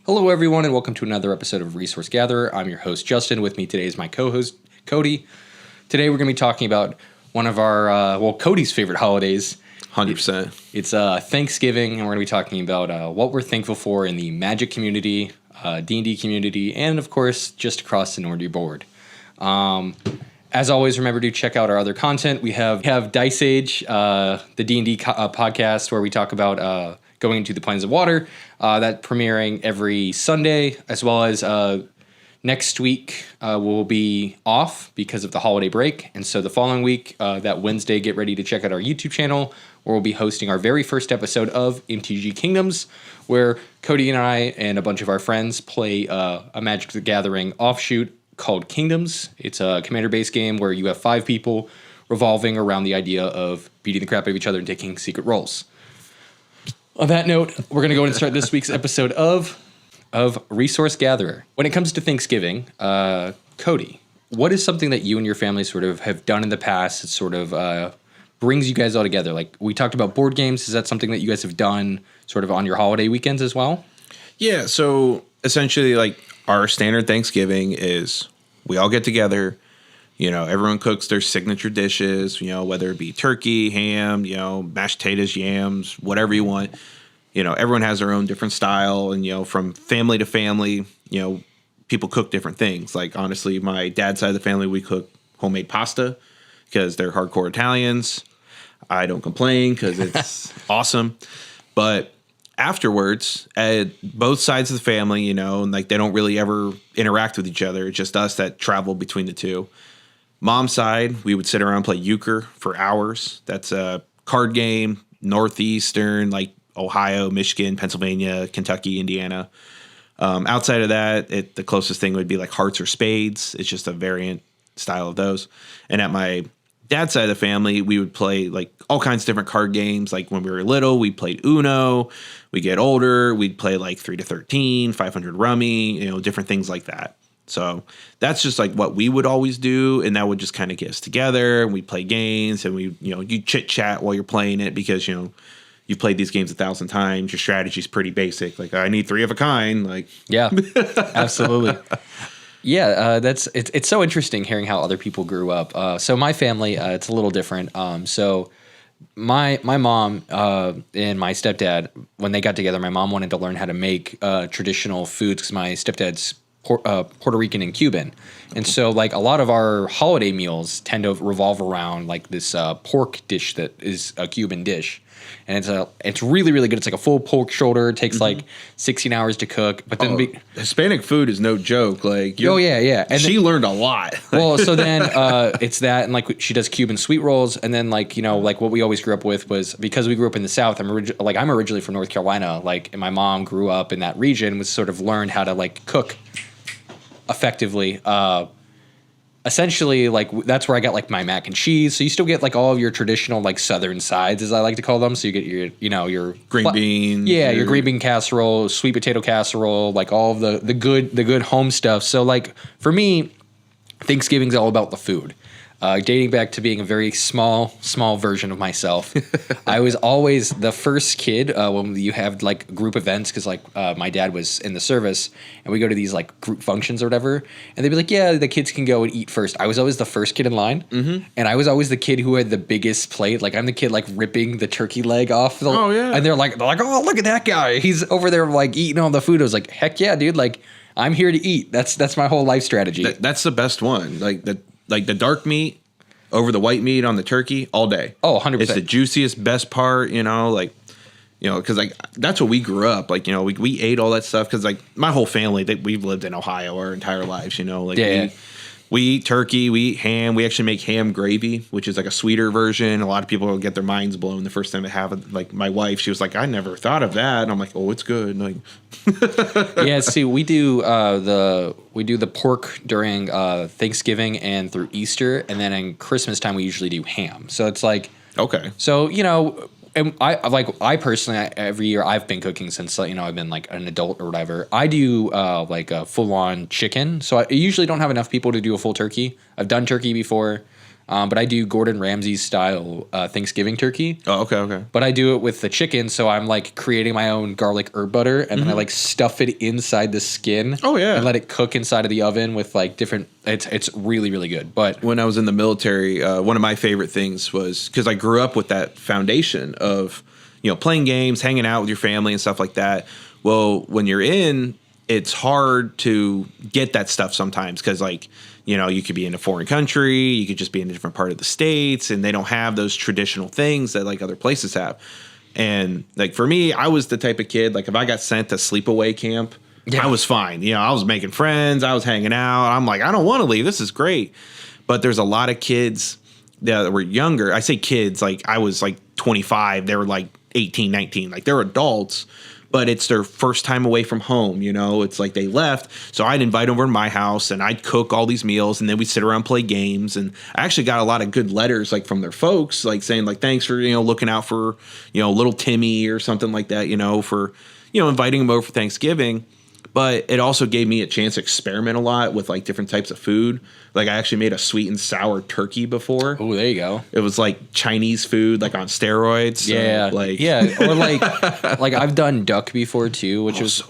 Hello, everyone, and welcome to another episode of Resource Gatherer. I'm your host, Justin. With me today is my co-host, Cody. Today, we're going to be talking about one of our, Cody's favorite holidays. 100%. It's Thanksgiving, and we're going to be talking about what we're thankful for in the Magic community, D&D community, and, of course, just across the Nordy board. As always, remember to check out our other content. We have Dice Age, the D&D podcast, where we talk about going into the Plains of Water. That premiering every Sunday, as well as next week we'll be off because of the holiday break. And so the following week, that Wednesday, get ready to check out our YouTube channel, where we'll be hosting our very first episode of MTG Kingdoms, where Cody and I and a bunch of our friends play a Magic the Gathering offshoot called Kingdoms. It's a commander-based game where you have 5 people revolving around the idea of beating the crap out of each other and taking secret roles. On that note, we're going to go and start this week's episode of Resource Gatherer. When it comes to Thanksgiving, Cody, what is something that you and your family sort of have done in the past that sort of brings you guys all together? Like, we talked about board games. Is that something that you guys have done sort of on your holiday weekends as well? Yeah, so essentially, like, our standard Thanksgiving is we all get together. You know, everyone cooks their signature dishes, you know, whether it be turkey, ham, you know, mashed potatoes, yams, whatever you want. You know, everyone has their own different style. And, you know, from family to family, you know, people cook different things. Like, honestly, my dad's side of the family, we cook homemade pasta because they're hardcore Italians. I don't complain because it's awesome. But afterwards, at both sides of the family, you know, like they don't really ever interact with each other. It's just us that travel between the two. Mom's side, we would sit around and play euchre for hours. That's a card game, northeastern, like Ohio, Michigan, Pennsylvania, Kentucky, Indiana. Outside of that, the closest thing would be like hearts or spades. It's just a variant style of those. And at my dad's side of the family, we would play like all kinds of different card games. Like when we were little, we played Uno. We get older, we'd play like 3 to 13, 500 rummy, you know, different things like that. So that's just like what we would always do. And that would just kind of get us together and we play games and we, you know, you chit chat while you're playing it because, you know, you've played these games 1,000 times. Your strategy's pretty basic. Like, I need 3 of a kind. Like, yeah, absolutely. Yeah, it's so interesting hearing how other people grew up. So my family, it's a little different. So my mom and my stepdad, when they got together, my mom wanted to learn how to make traditional foods because my stepdad's Puerto Rican and Cuban. And so like a lot of our holiday meals tend to revolve around like this pork dish that is a Cuban dish. And it's really, really good. It's like a full pork shoulder. It takes like 16 hours to cook. But then Hispanic food is no joke. Like, yeah. And she learned a lot. Well, so then it's that, and like she does Cuban sweet rolls, and then like, you know, like what we always grew up with was, because we grew up in the South. I'm originally from North Carolina. Like, and my mom grew up in that region, was sort of learned how to like cook effectively. Essentially, like that's where I got like my mac and cheese. So you still get like all of your traditional like Southern sides, as I like to call them. So you get your, you know, your green beans, your green bean casserole, sweet potato casserole, like all of the good home stuff. So like for me, Thanksgiving's all about the food. Dating back to being a very small version of myself, I was always the first kid when you have like group events, because like my dad was in the service and we go to these like group functions or whatever, and they'd be like, yeah, the kids can go and eat first. I was always the first kid in line, and I was always the kid who had the biggest plate. Like, I'm the kid like ripping the turkey leg off. And they're like, oh, look at that guy. He's over there like eating all the food. I was like, heck yeah, dude. Like, I'm here to eat. That's my whole life strategy. That's the best one. Like the dark meat over the white meat on the turkey all day. Oh, 100%. It's the juiciest, best part, you know, like, you know, because like that's what we grew up. Like, you know, we ate all that stuff because like my whole family, we've lived in Ohio our entire lives, you know, like we eat turkey, we eat ham. We actually make ham gravy, which is like a sweeter version. A lot of people will get their minds blown the first time they have it. Like my wife, she was like, I never thought of that. And I'm like, oh, it's good. Like, yeah. See, we do the pork during Thanksgiving and through Easter, and then in Christmas time we usually do ham. So it's like, okay. So, you know, and I personally, every year I've been cooking since, you know, I've been like an adult or whatever. I do like a full on chicken. So I usually don't have enough people to do a full turkey. I've done turkey before. But I do Gordon Ramsay style Thanksgiving turkey. Oh, okay. But I do it with the chicken, so I'm like creating my own garlic herb butter, and then I like stuff it inside the skin. Oh, yeah. And let it cook inside of the oven with like different. It's really really good. But When I was in the military, one of my favorite things was because I grew up with that foundation of playing games, hanging out with your family and stuff like that. Well, when you're in, it's hard to get that stuff sometimes because you could be in a foreign country, you could just be in a different part of the States, and they don't have those traditional things that like other places have. And like for me, I was the type of kid, like if I got sent to sleepaway camp, I was fine. I was making friends, I was hanging out. I'm like, I don't want to leave. This is great. But there's a lot of kids that were younger. I say kids, like I was like 25. They were like 18, 19. Like they're adults, but it's their first time away from home. It's like they left. So I'd invite them over to my house and I'd cook all these meals and then we'd sit around, play games. And I actually got a lot of good letters like from their folks, like saying like, thanks for, looking out for, little Timmy or something like that, for, inviting them over for Thanksgiving. But it also gave me a chance to experiment a lot with like different types of food. Like I actually made a sweet and sour turkey before. oh, there you go. It was like Chinese food, like on steroids. So, Or like I've done duck before too, which was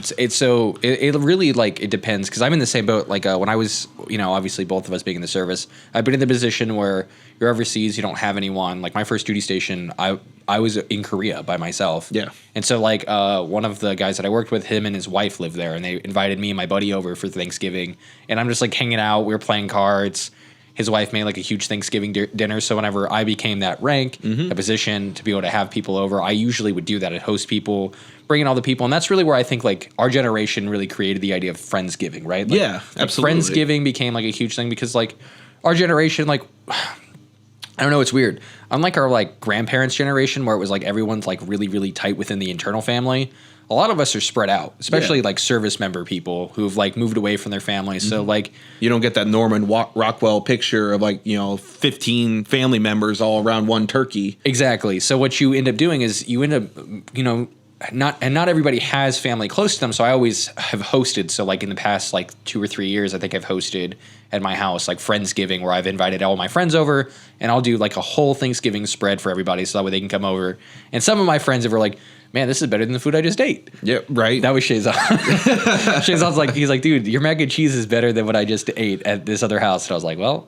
it really like it depends because I'm in the same boat. Like when I was obviously both of us being in the service, I've been in the position where you're overseas, you don't have anyone. Like my first duty station, I was in Korea by myself. Yeah. And so like one of the guys that I worked with, him and his wife lived there, and they invited me and my buddy over for Thanksgiving, and I'm just like hanging out. We were playing cards. His wife made like a huge Thanksgiving dinner. So whenever I became that rank, a position to be able to have people over, I usually would do that. I'd host people, bring in all the people. And that's really where I think like our generation really created the idea of Friendsgiving, right? Like, yeah, absolutely. Friendsgiving became like a huge thing because like our generation, like, I don't know, it's weird. Unlike our like grandparents' generation where it was like everyone's like really, really tight within the internal family, a lot of us are spread out, especially like service member people who've like moved away from their families. So like you don't get that Norman Rockwell picture of like 15 family members all around one turkey. Exactly. So what you end up doing is you end up not everybody has family close to them. So I always have hosted. So like in the past like 2 or 3 years, I think I've hosted at my house like Friendsgiving where I've invited all my friends over and I'll do like a whole Thanksgiving spread for everybody so that way they can come over. And some of my friends were like, man, this is better than the food I just ate. Yeah, right. That was Shazan. Shazan's like, he's like, dude, your mac and cheese is better than what I just ate at this other house. And I was like, well,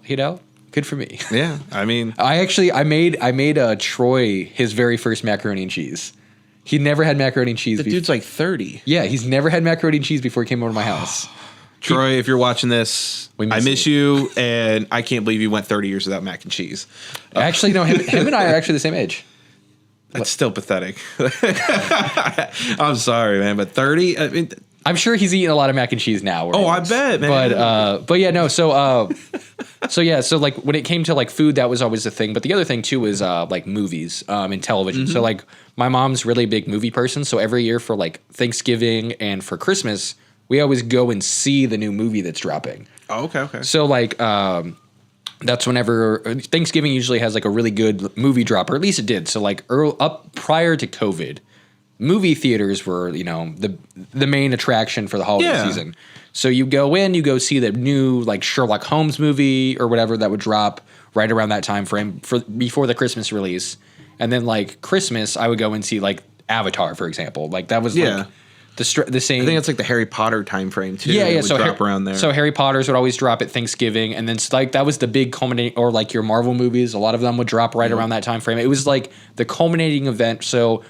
good for me. Yeah, I mean, I made Troy his very first macaroni and cheese. He never had macaroni and cheese. The dude's like 30. Yeah, he's never had macaroni and cheese before he came over to my house. Troy, if you're watching this, I miss you, and I can't believe you went 30 years without mac and cheese. Actually, no, him and I are actually the same age. That's still pathetic. I'm sorry, man, but 30? I mean, I'm sure he's eating a lot of mac and cheese now. I bet, man. But yeah, no. So like when it came to like food, that was always the thing. But the other thing too was like movies and television. So like my mom's really a big movie person. So every year for like Thanksgiving and for Christmas, we always go and see the new movie that's dropping. Oh, okay. So like that's whenever Thanksgiving usually has like a really good movie drop, or at least it did. So like up prior to COVID, movie theaters were, the main attraction for the holiday season. So you go see the new like Sherlock Holmes movie or whatever that would drop right around that time frame before the Christmas release. And then like Christmas, I would go and see like Avatar, for example. Like that was like the same. I think it's like the Harry Potter time frame too. Yeah. It would drop around there. So Harry Potter's would always drop at Thanksgiving, and then like that was the big culminating, or like your Marvel movies. A lot of them would drop right around that time frame. It was like the culminating event. So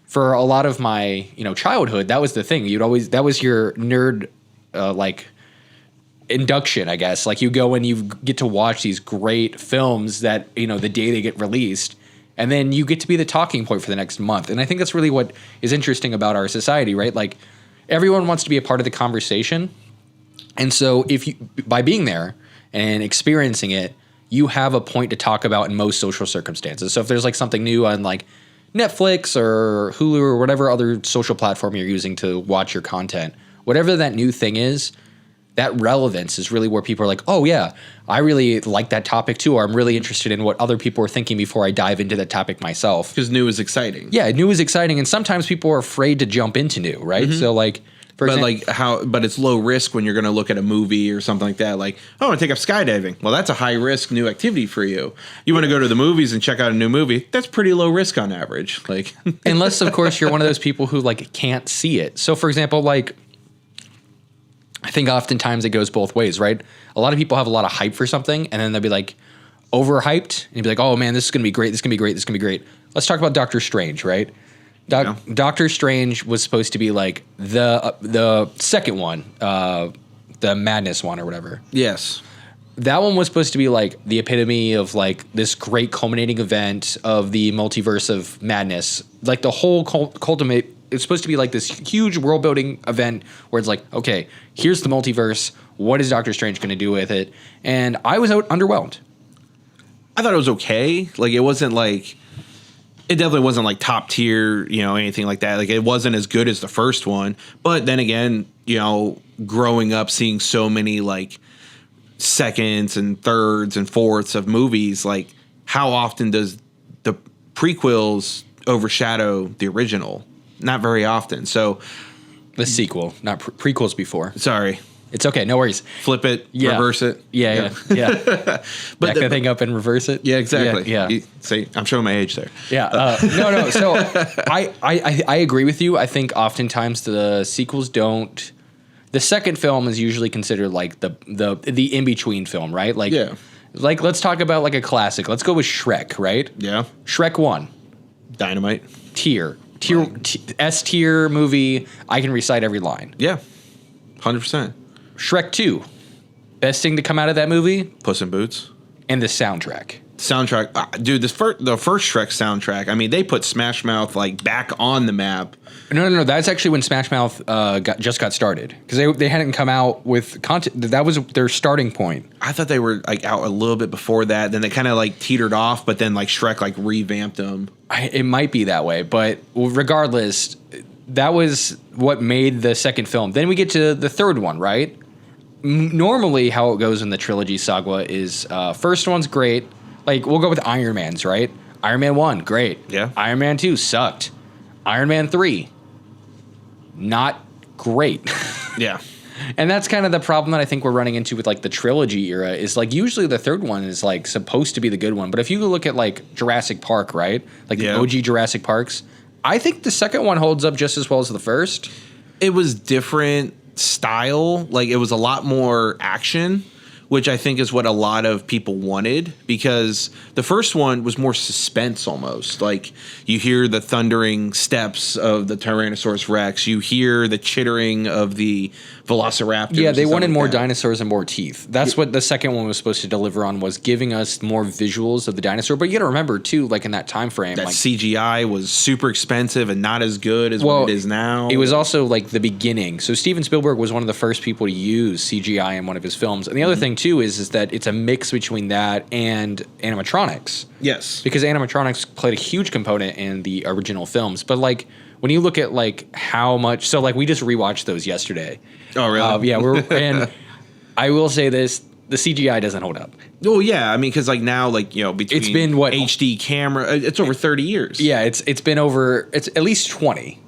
for a lot of my childhood, that was the thing. That was your nerd like induction, I guess. Like you go and you get to watch these great films that the day they get released. And then you get to be the talking point for the next month. And I think that's really what is interesting about our society, right? Like everyone wants to be a part of the conversation. And so by being there and experiencing it, you have a point to talk about in most social circumstances. So if there's like something new on like Netflix or Hulu or whatever other social platform you're using to watch your content, whatever that new thing is, that relevance is really where people are like, oh yeah, I really like that topic too, or I'm really interested in what other people are thinking before I dive into that topic myself. Because new is exciting. Yeah, new is exciting, and sometimes people are afraid to jump into new, right? So like, for But but it's low risk when you're going to look at a movie or something like that. Like, oh, I want to take up skydiving. Well, that's a high risk new activity for you. You want to go to the movies and check out a new movie. That's pretty low risk on average. Like, unless of course you're one of those people who like can't see it. So for example, like I think oftentimes it goes both ways, right? A lot of people have a lot of hype for something and then they'll be like overhyped and you'd be like, oh man, this is going to be great. This is going to be great. This is going to be great. Let's talk about Doctor Strange, right? Doctor Strange was supposed to be like the second one, the Madness one or whatever. yes. That one was supposed to be like the epitome of like this great culminating event of the multiverse of madness. Like the whole culminate. It's supposed to be like this huge world building event where it's like, okay, here's the multiverse. What is Doctor Strange going to do with it? And I was underwhelmed. I thought it was okay. Like, it wasn't like, it definitely wasn't like top tier, anything like that. Like, it wasn't as good as the first one. But then again, growing up, seeing so many like seconds and thirds and fourths of movies, like how often does the prequels overshadow the original? Not very often. So the sequel, not prequels before. Sorry. It's okay. No worries. Flip it, reverse it. Yeah. Back the thing up and reverse it. Yeah, exactly. Yeah. See, I'm showing my age there. Yeah. No. So I agree with you. I think oftentimes the sequels don't. The second film is usually considered like the in between film, right? Like, like let's talk about like a classic. Let's go with Shrek, right? Yeah. Shrek 1. Dynamite. S tier movie. I can recite every line. Yeah. 100%. Shrek 2. Best thing to come out of that movie? Puss in Boots. And the soundtrack. Dude, the first Shrek soundtrack, I mean, they put Smash Mouth like back on the map. No. That's actually when Smash Mouth just got started because they hadn't come out with content. That was their starting point. I thought they were like out a little bit before that. Then they kind of like teetered off, but then like Shrek like revamped them. It might be that way, but regardless, that was what made the second film. Then we get to the third one, right? Normally, how it goes in the trilogy saga is first one's great. Like, we'll go with Iron Man's, right? Iron Man 1, great. Yeah. Iron Man 2, sucked. Iron Man 3, not great. Yeah. And that's kind of the problem that I think we're running into with, like, the trilogy era is, like, usually the third one is, like, supposed to be the good one. But if you look at, like, Jurassic Park, right? Like, the OG Jurassic Parks, I think the second one holds up just as well as the first. It was different style. Like, it was a lot more action, which I think is what a lot of people wanted because the first one was more suspense almost. Like, you hear the thundering steps of the Tyrannosaurus Rex. You hear the chittering of the Velociraptors. Yeah, they wanted more dinosaurs and more teeth. That's what the second one was supposed to deliver on, was giving us more visuals of the dinosaur. But you got to remember, too, like in that time frame. That like, CGI was super expensive and not as good as what it is now. It was also like the beginning. So Steven Spielberg was one of the first people to use CGI in one of his films. And the other thing, too, is that it's a mix between that and animatronics. Yes. Because animatronics played a huge component in the original films. But like when you look at like how much, so like we just rewatched those yesterday. Oh, really? Yeah, and I will say this: the CGI doesn't hold up. Oh yeah, I mean, because like now, like between it's been what HD camera, it's over 30 years. Yeah, it's been over. It's at least 20.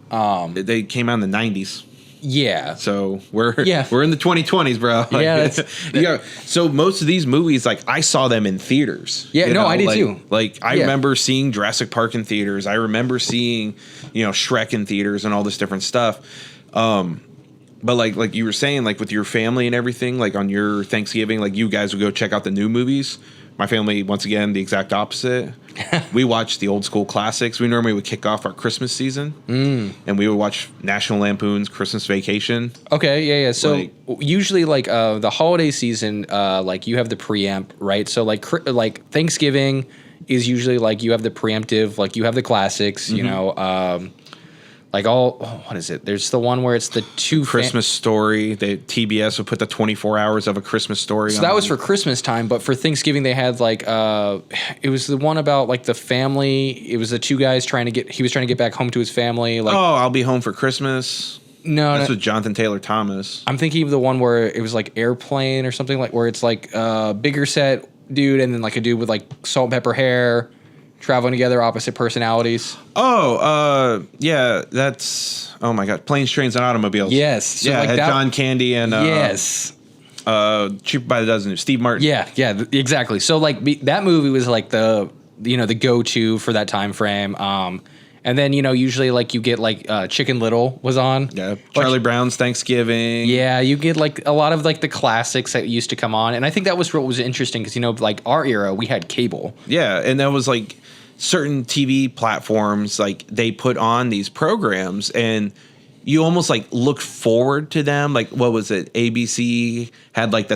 They came out in the 90s. Yeah. So we're in the 2020s, bro. Like, so most of these movies, like I saw them in theaters. Yeah, I did too. Like I remember seeing Jurassic Park in theaters. I remember seeing, Shrek in theaters and all this different stuff. But like you were saying, like with your family and everything, like on your Thanksgiving, like you guys would go check out the new movies. My family, once again, the exact opposite. We watched the old school classics. We normally would kick off our Christmas season, and we would watch National Lampoon's Christmas Vacation. Okay, yeah. So usually, like the holiday season, like you have the preamp, right? So like Thanksgiving is usually like you have the preemptive, like you have the classics, like what is it? There's the one where it's the two Christmas Story. The TBS would put the 24 hours of A Christmas Story. So that was for Christmas time, but for Thanksgiving they had like it was the one about like the family. It was the two guys he was trying to get back home to his family. Like, I'll Be Home for Christmas. No, that's with Jonathan Taylor Thomas. I'm thinking of the one where it was like Airplane or something, like where it's like bigger set dude and then like a dude with like salt and pepper hair traveling together, opposite personalities. Yeah, that's my god, Planes, Trains, and Automobiles. Yes, so yeah, like had that, John Candy and yes, Cheaper by the Dozen, Steve Martin. yeah, exactly. So like that movie was like the the go-to for that time frame. And then usually like you get like Chicken Little was on. Yeah, Charlie Brown's Thanksgiving. Yeah, you get like a lot of like the classics that used to come on, and I think that was what was interesting because like our era we had cable. Yeah, and that was like certain TV platforms like they put on these programs and you almost like looked forward to them. Like what was it? ABC had like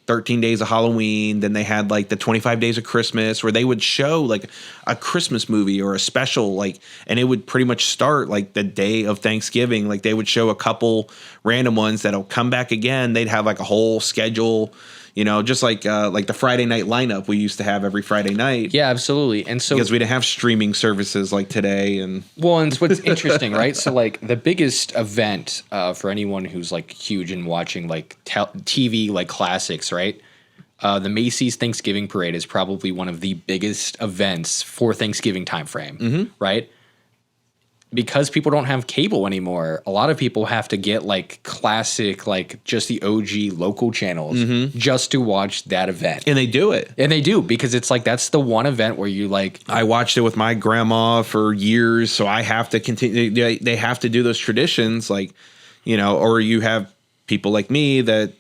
13 Days of Halloween. Then they had like the 25 Days of Christmas where they would show like a Christmas movie or a special, like, and it would pretty much start like the day of Thanksgiving. Like they would show a couple random ones that'll come back again. They'd have like a whole schedule, just like the Friday night lineup we used to have every Friday night. Yeah, absolutely. And so because we didn't have streaming services like today. And what's interesting, right? So like the biggest event for anyone who's like huge in watching like TV like classics, right? The Macy's Thanksgiving Parade is probably one of the biggest events for Thanksgiving time frame, right? Because people don't have cable anymore, a lot of people have to get like classic, like just the OG local channels just to watch that event. And they do it. And they do, because it's like that's the one event where you like. I watched it with my grandma for years, so I have to continue. They have to do those traditions, like, or you have people like me that.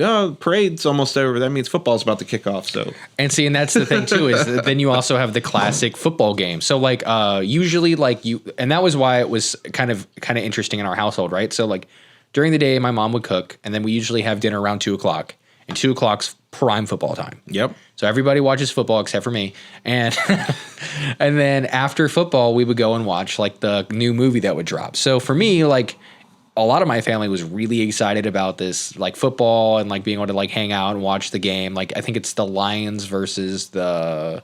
Oh, parade's almost over. That means football's about to kick off. So and that's the thing too, is that then you also have the classic football game. So like usually like and that was why it was kind of interesting in our household, right? So like during the day my mom would cook, and then we usually have dinner around 2:00, and 2:00's prime football time. Yep. So everybody watches football except for me, and and then after football we would go and watch like the new movie that would drop. So for me, like, a lot of my family was really excited about this, like football and like being able to like hang out and watch the game. Like I think it's the Lions versus the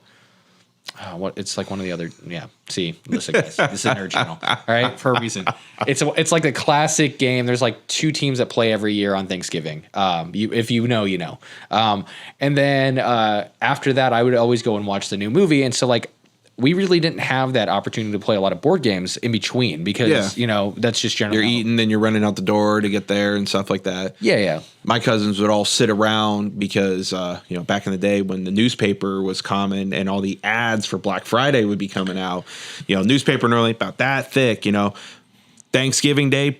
it's like one of the other. Yeah. See, listen, guys, this is a nerd channel. All right, for a reason. It's like a classic game. There's like two teams that play every year on Thanksgiving. If you know, you know. And then after that, I would always go and watch the new movie. And so like, we really didn't have that opportunity to play a lot of board games in between because, that's just generally. You're eating and you're running out the door to get there and stuff like that. Yeah, yeah. My cousins would all sit around because, back in the day when the newspaper was common and all the ads for Black Friday would be coming out, newspaper normally about that thick, Thanksgiving Day,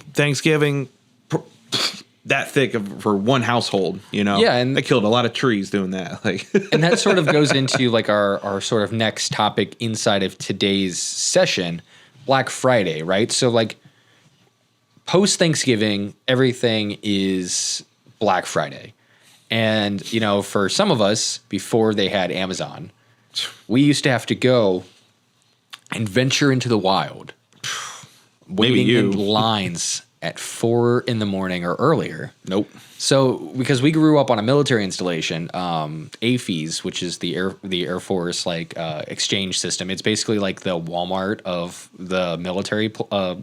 that thick for one household, Yeah, and they killed a lot of trees doing that. Like, and that sort of goes into like our sort of next topic inside of today's session, Black Friday, right? So like post Thanksgiving, everything is Black Friday. And, for some of us, before they had Amazon, we used to have to go and venture into the wild, waiting in lines at 4 a.m. or earlier. Nope. So because we grew up on a military installation, AFES, which is the Air Force exchange system. It's basically like the Walmart of the military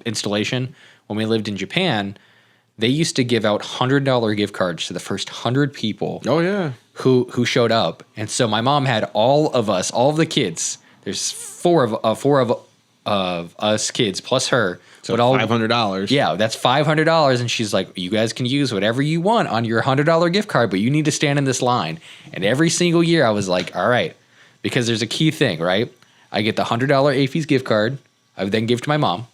installation. When we lived in Japan, they used to give out $100 gift cards to the first 100 people. Oh yeah. Who showed up, and so my mom had all of the kids. There's four of us kids plus her. So $500. Yeah, that's $500, and she's like, "You guys can use whatever you want on your $100 gift card, but you need to stand in this line." And every single year, I was like, "All right," because there's a key thing, right? I get the $100 AFES gift card. I would then give to my mom,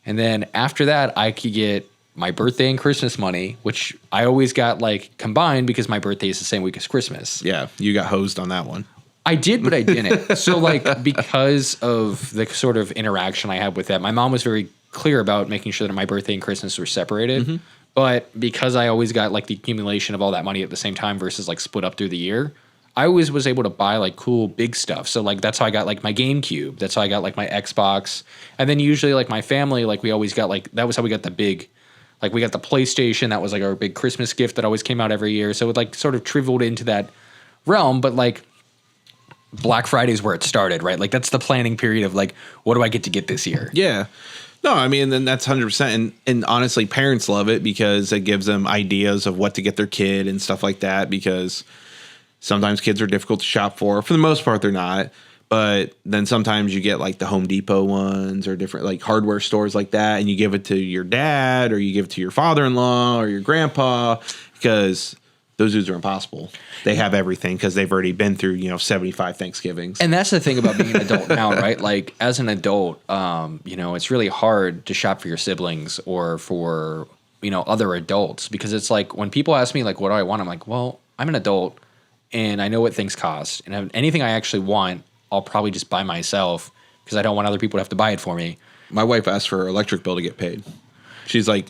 and then after that, I could get my birthday and Christmas money, which I always got like combined because my birthday is the same week as Christmas. Yeah, you got hosed on that one. I did, but I didn't. So like because of the sort of interaction I had with that, my mom was very clear about making sure that my birthday and Christmas were separated. Mm-hmm. But because I always got like the accumulation of all that money at the same time versus like split up through the year, I always was able to buy like cool big stuff. So like that's how I got like my GameCube. That's how I got like my Xbox. And then usually like my family, like we always got like, that was how we got the big, like we got the PlayStation. That was like our big Christmas gift that always came out every year. So it like sort of trivialed into that realm. But like Black Friday is where it started, right? Like that's the planning period of like, what do I get to get this year? Yeah. No, I mean, then that's 100%. And honestly, parents love it because it gives them ideas of what to get their kid and stuff like that, because sometimes kids are difficult to shop for. For the most part, they're not. But then sometimes you get like the Home Depot ones or different like hardware stores like that, and you give it to your dad or you give it to your father-in-law or your grandpa, because those dudes are impossible. They have everything because they've already been through, 75 Thanksgivings. And that's the thing about being an adult now, right? Like as an adult, it's really hard to shop for your siblings or for, other adults, because it's like when people ask me like, what do I want? I'm like, well, I'm an adult and I know what things cost, and anything I actually want, I'll probably just buy myself because I don't want other people to have to buy it for me. My wife asked for her electric bill to get paid. She's like,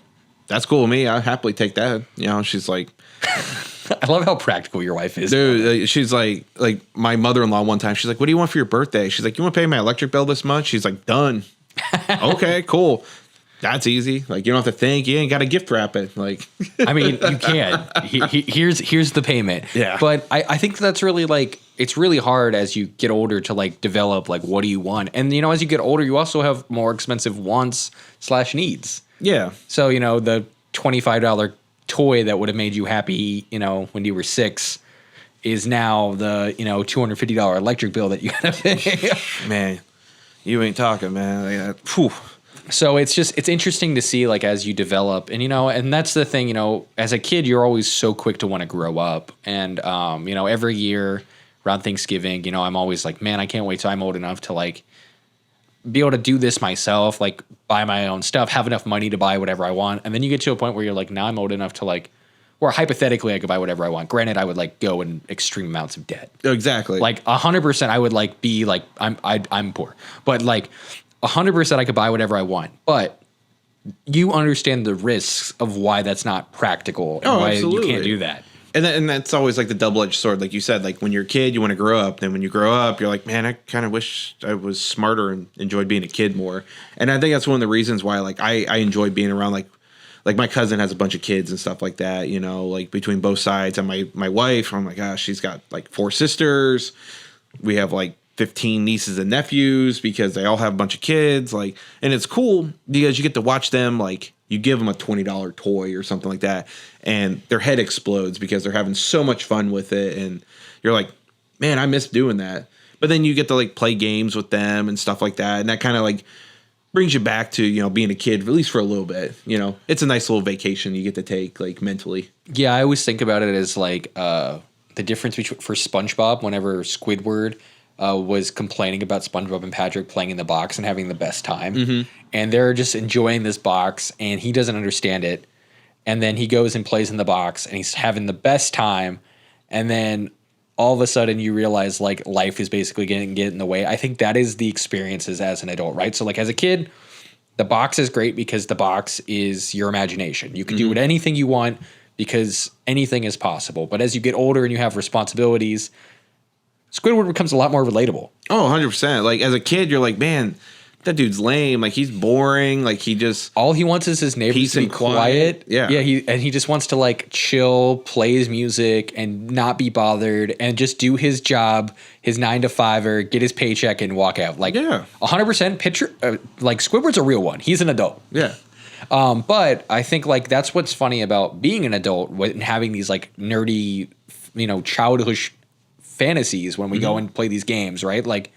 that's cool with me. I'll happily take that. She's like, I love how practical your wife is. dude, she's like my mother-in-law one time, she's like, what do you want for your birthday? She's like, you want to pay my electric bill this month? She's like, done. Okay, cool. That's easy. Like, you don't have to think. You ain't got to gift wrap it. Like, I mean, you can. Here's the payment. Yeah. But I think that's really like, it's really hard as you get older to like develop like what do you want, and as you get older, you also have more expensive wants / needs. yeah. So the $25 toy that would have made you happy, when you were 6, is now the $250 electric bill that you gotta pay. Man, you ain't talking, man. Like, phew. So it's interesting to see like as you develop, and and that's the thing, as a kid you're always so quick to want to grow up, and every year around Thanksgiving, I'm always like, man, I can't wait till I'm old enough to like be able to do this myself, like buy my own stuff, have enough money to buy whatever I want. And then you get to a point where you're like, now I'm old enough to like, or hypothetically I could buy whatever I want. Granted, I would like go in extreme amounts of debt. Exactly. Like 100% I would like be like, I'm poor, but like 100% I could buy whatever I want. But you understand the risks of why that's not practical and why absolutely. you can't do that. And that's always like the double-edged sword. Like you said, like when you're a kid, you want to grow up. Then when you grow up, you're like, man, I kind of wish I was smarter and enjoyed being a kid more. And I think that's one of the reasons why like I enjoy being around like my cousin has a bunch of kids and stuff like that, like between both sides. And my wife, oh my gosh, she's got like 4 sisters. We have like 15 nieces and nephews because they all have a bunch of kids. Like, and it's cool because you get to watch them, like you give them a $20 toy or something like that, and their head explodes because they're having so much fun with it. And you're like, man, I miss doing that. But then you get to like play games with them and stuff like that. And that kind of like brings you back to, being a kid, at least for a little bit. It's a nice little vacation you get to take like mentally. Yeah, I always think about it as like the difference between for SpongeBob, whenever Squidward was complaining about SpongeBob and Patrick playing in the box and having the best time. Mm-hmm. And they're just enjoying this box and he doesn't understand it. And then he goes and plays in the box and he's having the best time. And then all of a sudden you realize like life is basically getting in the way. I think that is the experiences as an adult, right? So like as a kid, the box is great because the box is your imagination. You can do anything you want because anything is possible. But as you get older and you have responsibilities, Squidward becomes a lot more relatable. Oh, 100%. Like as a kid, you're like, man, that dude's lame. Like he's boring. Like he just all he wants is his neighbors to be quiet. Yeah. Yeah. He just wants to like chill, play his music and not be bothered and just do his job, his 9 to 5-er, get his paycheck and walk out. Like 100% picture, like Squidward's a real one. He's an adult. Yeah. But I think like, that's what's funny about being an adult and having these like nerdy, childish fantasies when we go and play these games, right? Like,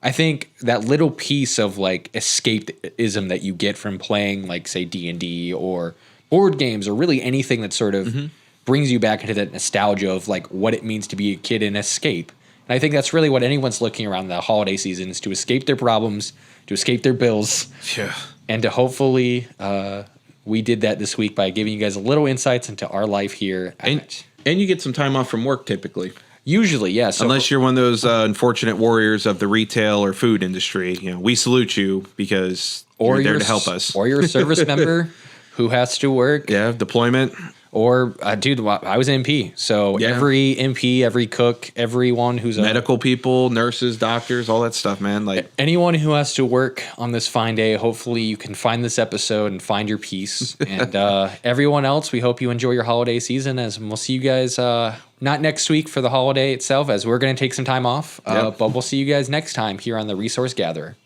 I think that little piece of like escapism that you get from playing like say D&D or board games or really anything that sort of brings you back into that nostalgia of like what it means to be a kid and escape. And I think that's really what anyone's looking around the holiday season is to escape their problems, to escape their bills. Yeah. And to hopefully we did that this week by giving you guys a little insights into our life here. And you get some time off from work typically. Usually, yes. Yeah, so unless you're one of those unfortunate warriors of the retail or food industry, we salute you because you're there to help us. Or you're a service member who has to work. Yeah, deployment. Or, dude, I was an MP. So every MP, every cook, everyone who's medical people, nurses, doctors, all that stuff, man. Like anyone who has to work on this fine day, hopefully you can find this episode and find your peace. And everyone else, we hope you enjoy your holiday season. As we'll see you guys not next week for the holiday itself, as we're going to take some time off. But we'll see you guys next time here on the Resource Gatherer.